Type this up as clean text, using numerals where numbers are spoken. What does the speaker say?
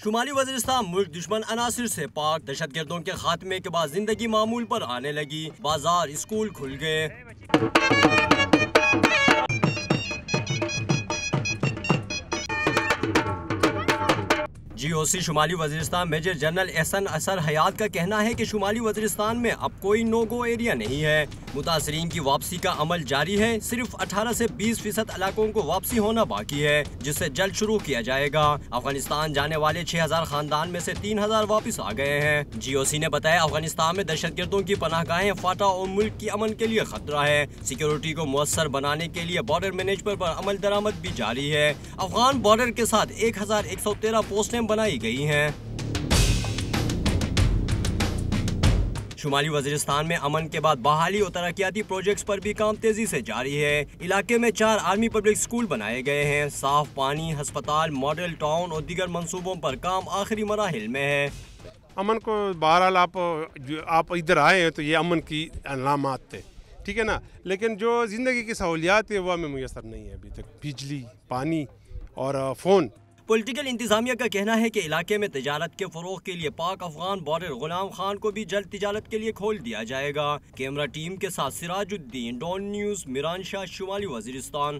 شمالی وزیرستان ملک دشمن عناصر سے پاک، دہشت گردوں کے خاتمے کے بعد زندگی معمول پر آنے لگی، بازار اسکول کھل گئے۔ جی او سی شمالی وزیرستان میجر جنرل احسن اثر حیات کا کہنا ہے کہ شمالی وزیرستان میں اب کوئی نو گو ایریا نہیں ہے، متاثرین کی واپسی کا عمل جاری ہے، صرف 18 سے 20% علاقوں کو واپسی ہونا باقی ہے، جس سے جلد شروع کیا جائے گا۔ افغانستان جانے والے 6000 خاندان میں سے 3000 واپس آ گئے ہیں۔ جی او سی نے بتایا افغانستان میں دہشت گردوں کی پناہ گاہیں فاتح اور ملک کی امن کے لیے خطرہ ہے، سیکیورٹی کو مؤثر بنانے کے لیے بارڈر مینجمنٹ پر عمل درآمد بھی جاری ہے۔ افغان بارڈر کے ساتھ 1113 پوسٹیں بنائی گئی ہیں۔ شمالی وزیرستان میں امن کے بعد بحالی اور ترقیاتی پروجیکٹس پر بھی کام تیزی سے جاری ہے۔ علاقے میں 4 آرمی پبلک اسکول بنائے گئے ہیں، صاف پانی، ہسپتال، ماڈل ٹاؤن اور دیگر منصوبوں پر کام آخری مراحل میں ہے۔ امن کو بہرحال آپ ادھر آئے ہیں تو یہ امن کی علامات تھے، ٹھیک ہے نا، لیکن جو زندگی کی سہولیات ہیں وہ ہمیں میسر نہیں ہے ابھی تک، بجلی، پانی اور فون۔ پولیٹیکل انتظامیہ کا کہنا ہے کہ علاقے میں تجارت کے فروغ کے لیے پاک افغان بارڈر غلام خان کو بھی جلد تجارت کے لیے کھول دیا جائے گا۔ کیمرہ ٹیم کے ساتھ سراج الدین، ڈون نیوز، میران شاہ، شمالی وزیرستان۔